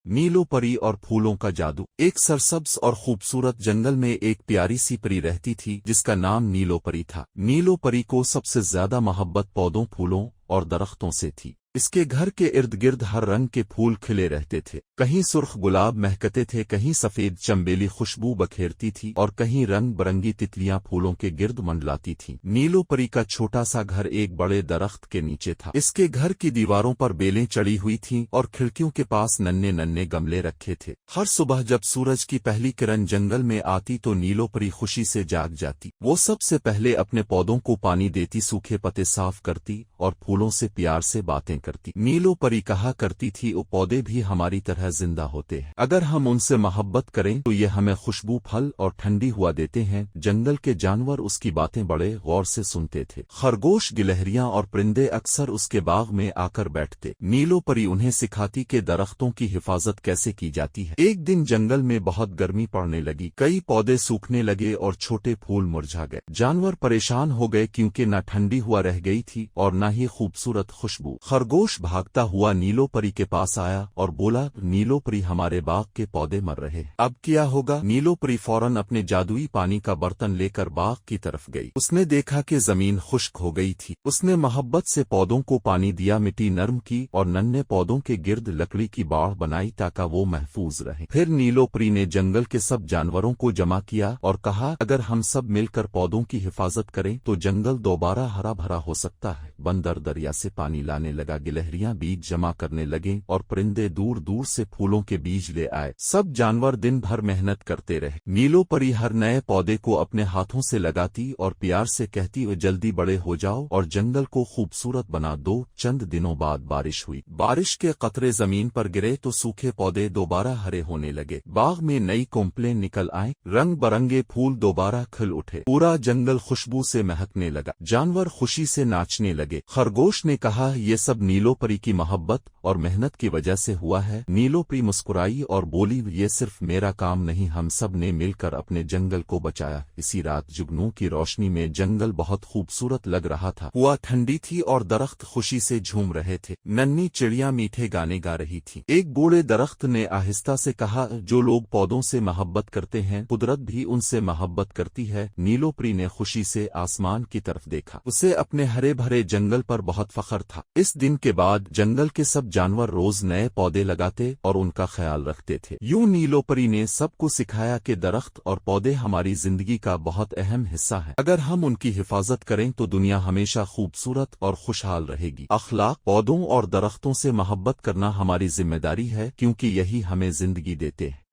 नीलो परी और फूलों का जादू। एक सरसब्ज और खूबसूरत जंगल में एक प्यारी सी परी रहती थी जिसका नाम नीलो परी था। नीलो परी को सबसे ज्यादा मोहब्बत पौधों, फूलों और दरख्तों से थी। इसके घर के इर्द गिर्द हर रंग के फूल खिले रहते थे। कहीं सुर्ख गुलाब महकते थे, कहीं सफेद चंबेली खुशबू बखेरती थी और कहीं रंग बरंगी तितलियां फूलों के गिर्द मंडलाती थीं। नीलो परी का छोटा सा घर एक बड़े दरख्त के नीचे था। इसके घर की दीवारों पर बेलें चढ़ी हुई थीं और खिड़कियों के पास नन्हे नन्हे गमले रखे थे। हर सुबह जब सूरज की पहली किरण जंगल में आती तो नीलो परी खुशी से जाग जाती। वो सबसे पहले अपने पौधों को पानी देती, सूखे पत्ते साफ करती और फूलों से प्यार से बातें करती। नीलो परी कहा करती थी, वो पौधे भी हमारी तरह जिंदा होते हैं। अगर हम उनसे मोहब्बत करें तो ये हमें खुशबू, फल और ठंडी हवा देते हैं। जंगल के जानवर उसकी बातें बड़े गौर से सुनते थे। खरगोश, गिलहरियां और परिंदे अक्सर उसके बाग में आकर बैठते। नीलो परी उन्हें सिखाती कि दरख्तों की हिफाजत कैसे की जाती है। एक दिन जंगल में बहुत गर्मी पड़ने लगी। कई पौधे सूखने लगे और छोटे फूल मुरझा गए। जानवर परेशान हो गए क्योंकि न ठंडी हवा रह गई थी और न ही खूबसूरत खुशबू। खरगोश भागता हुआ नीलो परी के पास आया और बोला, नीलो परी, हमारे बाग के पौधे मर रहे हैं, अब क्या होगा? नीलो परी फौरन अपने जादुई पानी का बर्तन लेकर बाग की तरफ गई। उसने देखा कि जमीन खुश्क हो गई थी। उसने मोहब्बत से पौधों को पानी दिया, मिट्टी नरम की और नन्हे पौधों के गिर्द लकड़ी की बाड़ बनाई ताकि वो महफूज रहे। फिर नीलो परी ने जंगल के सब जानवरों को जमा किया और कहा, अगर हम सब मिलकर पौधों की हिफाजत करें तो जंगल दोबारा हरा भरा हो सकता है। बंदर दरिया से पानी लाने लगा, गिलहरियां बीज जमा करने लगे और परिंदे दूर दूर से फूलों के बीज ले आए। सब जानवर दिन भर मेहनत करते रहे। नीलो परी हर नए पौधे को अपने हाथों से लगाती और प्यार से कहती, वे जल्दी बड़े हो जाओ और जंगल को खूबसूरत बना दो। चंद दिनों बाद बारिश हुई। बारिश के कतरे जमीन पर गिरे तो सूखे पौधे दोबारा हरे होने लगे। बाग में नई कोंपलें निकल आए, रंग बरंगे फूल दोबारा खिल उठे। पूरा जंगल खुशबू से महकने लगा। जानवर खुशी से नाचने लगे। खरगोश ने कहा, ये सब नीलो परी की मोहब्बत और मेहनत की वजह से हुआ है। नीलो परी मुस्कुराई और बोली, ये सिर्फ मेरा काम नहीं, हम सब ने मिलकर अपने जंगल को बचाया। इसी रात जुगनू की रोशनी में जंगल बहुत खूबसूरत लग रहा था। हवा ठंडी थी और दरख्त खुशी से झूम रहे थे। नन्ही चिड़ियां मीठे गाने गा रही थी। एक बूढ़े दरख्त ने आहिस्ता से कहा, जो लोग पौधों से मोहब्बत करते हैं, कुदरत भी उनसे मोहब्बत करती है। नीलो परी ने खुशी से आसमान की तरफ देखा। उसे अपने हरे भरे जंगल पर बहुत फख्र था। इस दिन के बाद जंगल के सब जानवर रोज नए पौधे लगाते और उनका ख्याल रखते थे। यूं नीलो परी ने सबको सिखाया कि दरख्त और पौधे हमारी जिंदगी का बहुत अहम हिस्सा है। अगर हम उनकी हिफाजत करें तो दुनिया हमेशा खूबसूरत और खुशहाल रहेगी। अखलाक, पौधों और दरख्तों से मोहब्बत करना हमारी जिम्मेदारी है क्योंकि यही हमें जिंदगी देते हैं।